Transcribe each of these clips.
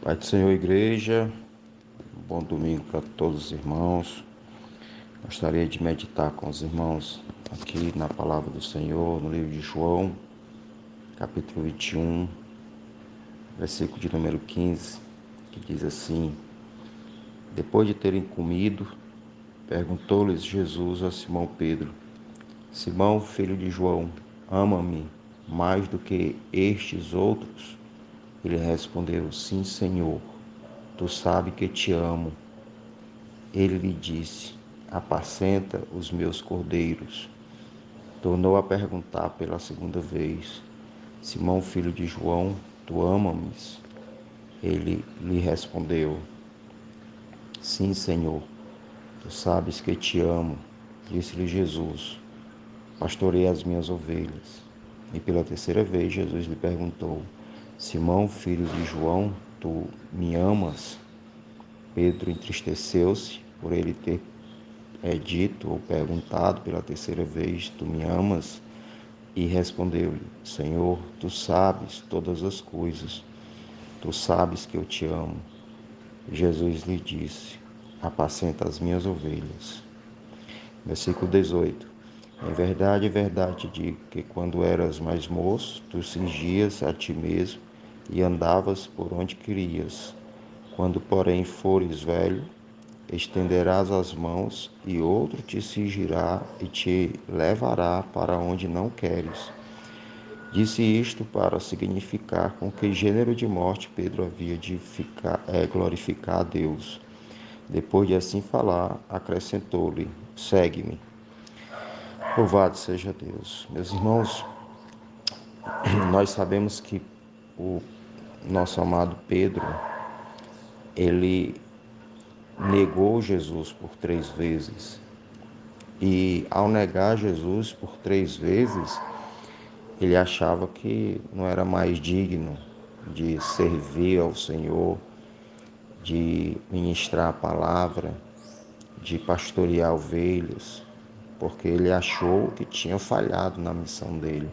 Pai do Senhor, igreja, bom domingo para todos os irmãos. Gostaria de meditar com os irmãos aqui na palavra do Senhor, no livro de João, capítulo 21, versículo de número 15, que diz assim: Depois de terem comido, perguntou-lhes Jesus a Simão Pedro: Simão, filho de João, ama-me mais do que estes outros? Ele respondeu: Sim, Senhor, tu sabes que te amo. Ele lhe disse: Apacenta os meus cordeiros. Tornou a perguntar pela segunda vez: Simão, filho de João, tu ama-me? Ele lhe respondeu: Sim, Senhor, tu sabes que te amo. Disse-lhe Jesus: Pastorei as minhas ovelhas. E pela terceira vez Jesus lhe perguntou: Simão, filho de João, tu me amas? Pedro entristeceu-se por ele ter dito ou perguntado pela terceira vez: Tu me amas? E respondeu-lhe: Senhor, tu sabes todas as coisas, tu sabes que eu te amo. Jesus lhe disse: Apacenta as minhas ovelhas. Versículo 18. Em verdade te digo que quando eras mais moço, tu cingias a ti mesmo e andavas por onde querias. Quando, porém, fores velho, estenderás as mãos e outro te cingirá e te levará para onde não queres. Disse isto para significar com que gênero de morte Pedro havia de glorificar a Deus. Depois de assim falar, acrescentou-lhe: Segue-me. Louvado seja Deus. Meus irmãos, nós sabemos que o nosso amado Pedro, ele negou Jesus por 3 vezes. E ao negar Jesus por 3 vezes, ele achava que não era mais digno de servir ao Senhor, de ministrar a palavra, de pastorear ovelhas, porque ele achou que tinha falhado na missão dele.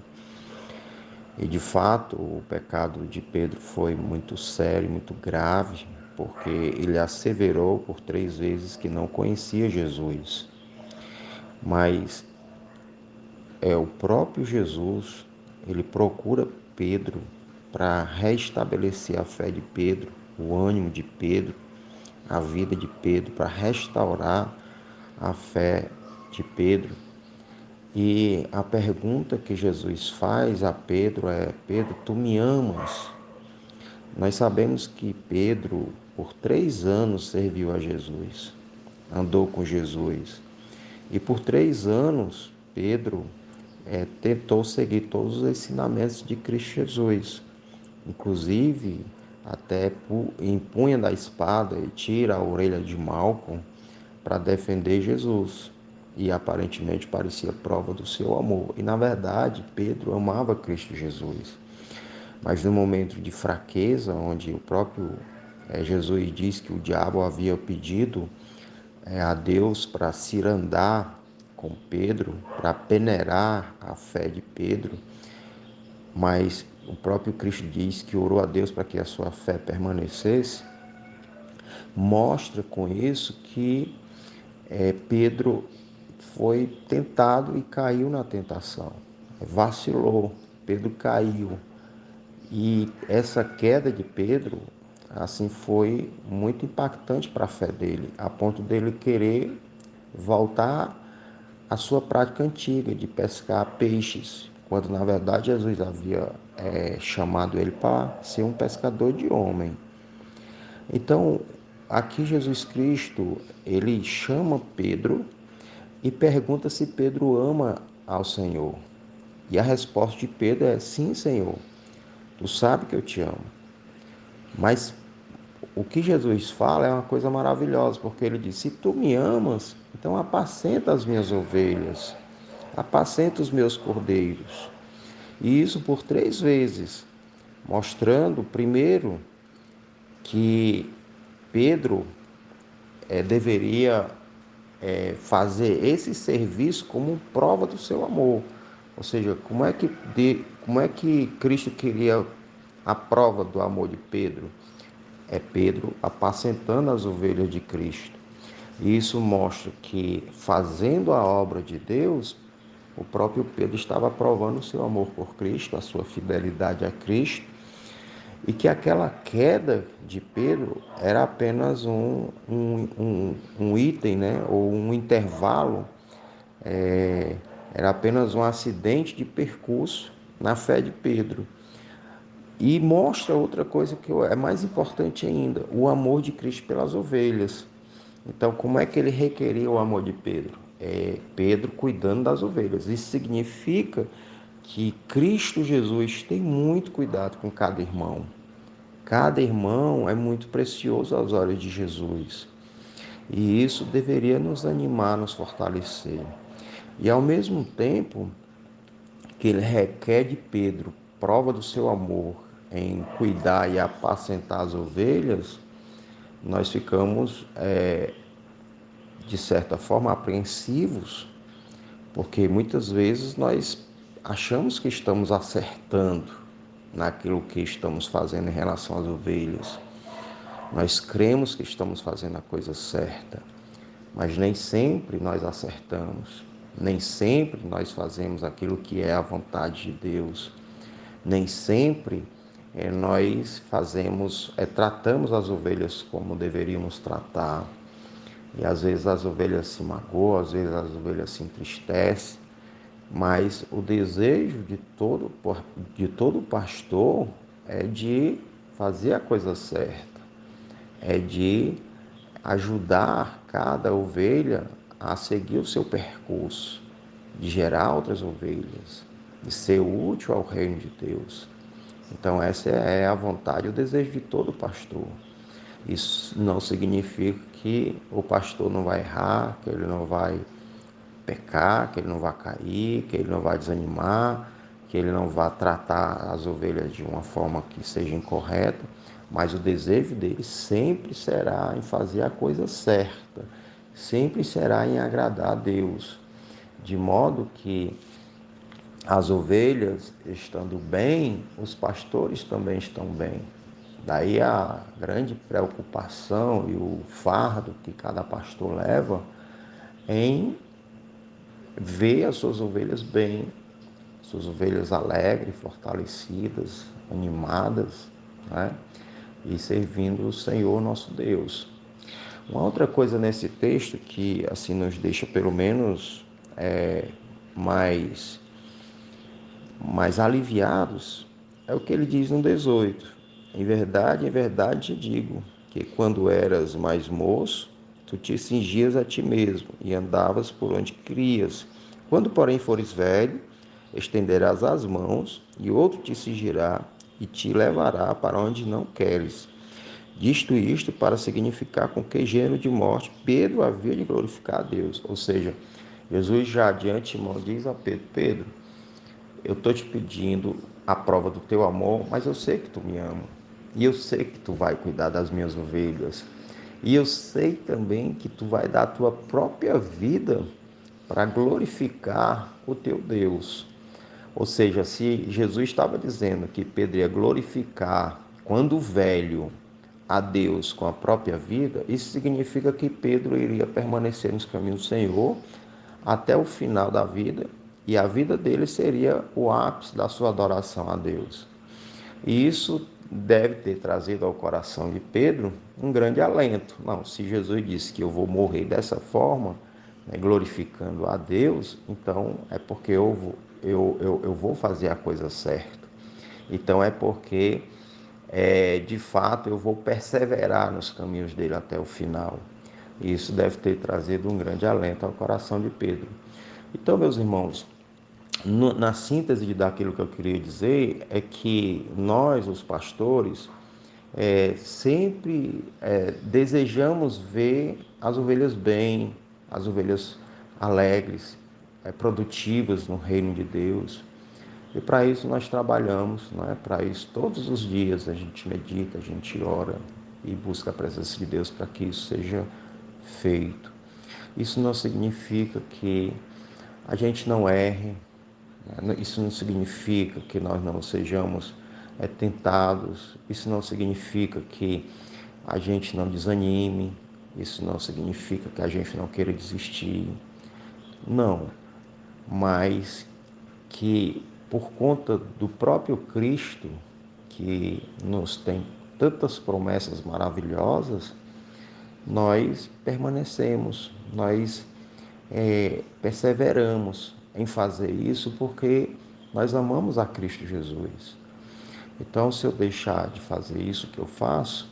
E de fato, o pecado de Pedro foi muito sério, muito grave, porque ele asseverou por 3 vezes que não conhecia Jesus. Mas o próprio Jesus, ele procura Pedro para restabelecer a fé de Pedro, o ânimo de Pedro, a vida de Pedro, para restaurar a fé de Pedro. E a pergunta que Jesus faz a Pedro é: Pedro, tu me amas? Nós sabemos que Pedro, por 3 anos, serviu a Jesus, andou com Jesus. E por 3 anos, Pedro tentou seguir todos os ensinamentos de Cristo Jesus. Inclusive, até empunha da espada e tira a orelha de Malco para defender Jesus. E aparentemente parecia prova do seu amor. E na verdade, Pedro amava Cristo Jesus. Mas no momento de fraqueza, onde o próprio Jesus diz que o diabo havia pedido a Deus para cirandar com Pedro, para peneirar a fé de Pedro, mas o próprio Cristo diz que orou a Deus para que a sua fé permanecesse. Mostra com isso que Pedro foi tentado e caiu na tentação, vacilou, Pedro caiu. E essa queda de Pedro, assim, foi muito impactante para a fé dele, a ponto dele querer voltar à sua prática antiga de pescar peixes, quando na verdade Jesus havia chamado ele para ser um pescador de homem. Então, aqui Jesus Cristo, ele chama Pedro e pergunta se Pedro ama ao Senhor. E a resposta de Pedro é: sim, Senhor, tu sabe que eu te amo. Mas o que Jesus fala é uma coisa maravilhosa, porque ele diz: se tu me amas, então apacenta as minhas ovelhas, apacenta os meus cordeiros. E isso por 3 vezes, mostrando, primeiro, que Pedro deveria fazer esse serviço como prova do seu amor. Ou seja, como é que Cristo queria a prova do amor de Pedro? é Pedro apacentando as ovelhas de Cristo. E isso mostra que, fazendo a obra de Deus, o próprio Pedro estava provando o seu amor por Cristo, a sua fidelidade a Cristo, e que aquela queda de Pedro era apenas um item, né? Ou um intervalo, era apenas um acidente de percurso na fé de Pedro. E mostra outra coisa que é mais importante ainda, o amor de Cristo pelas ovelhas. Então, como é que ele requeria o amor de Pedro? É Pedro cuidando das ovelhas. Isso significa que Cristo Jesus tem muito cuidado com cada irmão. Cada irmão é muito precioso aos olhos de Jesus. E isso deveria nos animar, nos fortalecer. E ao mesmo tempo que ele requer de Pedro prova do seu amor em cuidar e apacentar as ovelhas, nós ficamos, de certa forma, apreensivos, porque muitas vezes nós achamos que estamos acertando naquilo que estamos fazendo em relação às ovelhas. Nós cremos que estamos fazendo a coisa certa, mas nem sempre nós acertamos, nem sempre nós fazemos aquilo que é a vontade de Deus, nem sempre nós tratamos as ovelhas como deveríamos tratar. E às vezes as ovelhas se magoam, às vezes as ovelhas se entristecem, mas o desejo de todo pastor é de fazer a coisa certa, é de ajudar cada ovelha a seguir o seu percurso, de gerar outras ovelhas, de ser útil ao reino de Deus. Então essa é a vontade e o desejo de todo pastor. Isso não significa que o pastor não vai errar, que ele não vai pecar, que ele não vai cair, que ele não vai desanimar, que ele não vai tratar as ovelhas de uma forma que seja incorreta, mas o desejo dele sempre será em fazer a coisa certa, sempre será em agradar a Deus, de modo que as ovelhas estando bem, os pastores também estão bem. Daí a grande preocupação e o fardo que cada pastor leva em ver as suas ovelhas bem, suas ovelhas alegres, fortalecidas, animadas, né? E servindo o Senhor nosso Deus. Uma outra coisa nesse texto que assim nos deixa pelo menos mais aliviados é o que ele diz no 18. Em verdade te digo que quando eras mais moço, tu te cingias a ti mesmo e andavas por onde querias. Quando, porém, fores velho, estenderás as mãos e outro te cingirá e te levará para onde não queres. Disto isto para significar com que gênero de morte Pedro havia de glorificar a Deus. Ou seja, Jesus já de antemão diz a Pedro: Pedro, eu estou te pedindo a prova do teu amor, mas eu sei que tu me ama. E eu sei que tu vai cuidar das minhas ovelhas. E eu sei também que tu vai dar a tua própria vida para glorificar o teu Deus. Ou seja, se Jesus estava dizendo que Pedro ia glorificar, quando velho, a Deus com a própria vida, isso significa que Pedro iria permanecer nos caminhos do Senhor até o final da vida, e a vida dele seria o ápice da sua adoração a Deus. E isso deve ter trazido ao coração de Pedro um grande alento. Não, se Jesus disse que eu vou morrer dessa forma, né, glorificando a Deus, então é porque eu vou fazer a coisa certa. Então é porque, de fato, eu vou perseverar nos caminhos dele até o final. E isso deve ter trazido um grande alento ao coração de Pedro. Então, meus irmãos, na síntese daquilo que eu queria dizer, é que nós, os pastores, sempre desejamos ver as ovelhas bem, as ovelhas alegres, produtivas no reino de Deus. E para isso nós trabalhamos, não é? Para isso todos os dias a gente medita, a gente ora e busca a presença de Deus para que isso seja feito. Isso não significa que a gente não erre, né? Isso não significa que nós não sejamos tentados, isso não significa que a gente não desanime, isso não significa que a gente não queira desistir, não, mas que por conta do próprio Cristo, que nos tem tantas promessas maravilhosas, nós permanecemos, nós perseveramos em fazer isso porque nós amamos a Cristo Jesus. Então, se eu deixar de fazer isso que eu faço,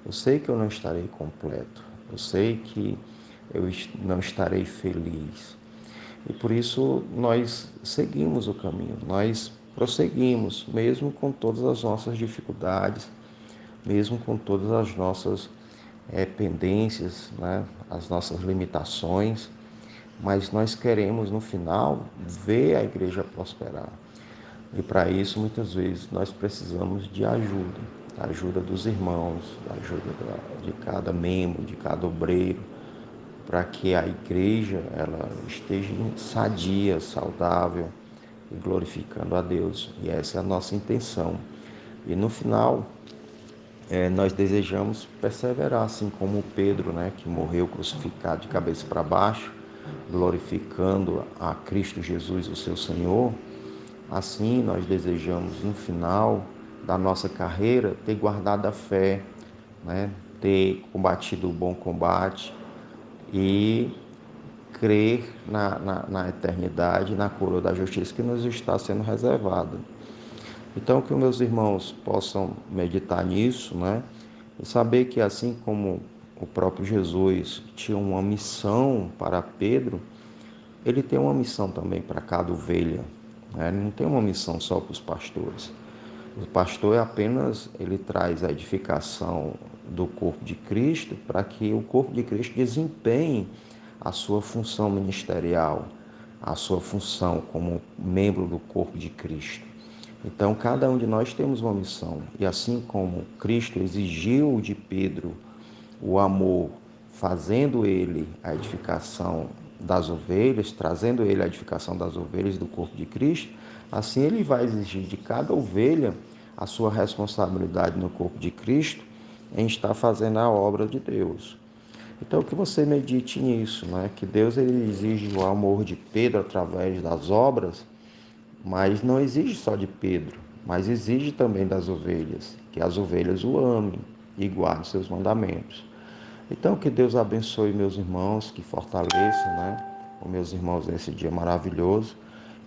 eu sei que eu não estarei completo, eu sei que eu não estarei feliz. E por isso nós seguimos o caminho, nós prosseguimos, mesmo com todas as nossas dificuldades, mesmo com todas as nossas pendências, né? As nossas limitações, mas nós queremos no final ver a igreja prosperar. E para isso, muitas vezes, nós precisamos de ajuda, a ajuda dos irmãos, a ajuda de cada membro, de cada obreiro, para que a igreja ela esteja sadia, saudável e glorificando a Deus. E essa é a nossa intenção. E no final, nós desejamos perseverar, assim como Pedro, né, que morreu crucificado de cabeça para baixo, glorificando a Cristo Jesus, o seu Senhor. Assim, nós desejamos, no final da nossa carreira, ter guardado a fé, né, ter combatido o bom combate e crer na eternidade, na coroa da justiça que nos está sendo reservada. Então, que os meus irmãos possam meditar nisso, né? E saber que assim como o próprio Jesus tinha uma missão para Pedro, ele tem uma missão também para cada ovelha, né? Ele não tem uma missão só para os pastores. O pastor ele traz a edificação do corpo de Cristo para que o corpo de Cristo desempenhe a sua função ministerial, a sua função como membro do corpo de Cristo. Então, cada um de nós temos uma missão. E assim como Cristo exigiu de Pedro o amor, fazendo ele a edificação das ovelhas, trazendo ele a edificação das ovelhas do corpo de Cristo, assim ele vai exigir de cada ovelha a sua responsabilidade no corpo de Cristo em estar fazendo a obra de Deus. Então, que você medite nisso, né? Que Deus ele exige o amor de Pedro através das obras, mas não exige só de Pedro, mas exige também das ovelhas, que as ovelhas o amem e guardem seus mandamentos. Então, que Deus abençoe meus irmãos, que fortaleça, né, os meus irmãos nesse dia maravilhoso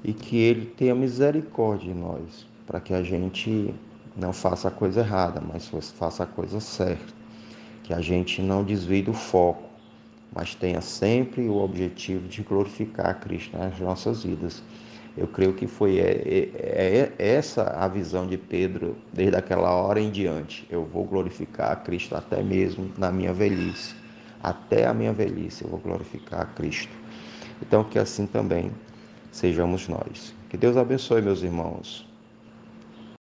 e que Ele tenha misericórdia de nós, para que a gente não faça a coisa errada, mas faça a coisa certa, que a gente não desvie do foco, mas tenha sempre o objetivo de glorificar a Cristo nas nossas vidas. Eu creio que foi essa a visão de Pedro desde aquela hora em diante. Eu vou glorificar a Cristo até mesmo na minha velhice. Até a minha velhice eu vou glorificar a Cristo. Então que assim também sejamos nós. Que Deus abençoe, meus irmãos.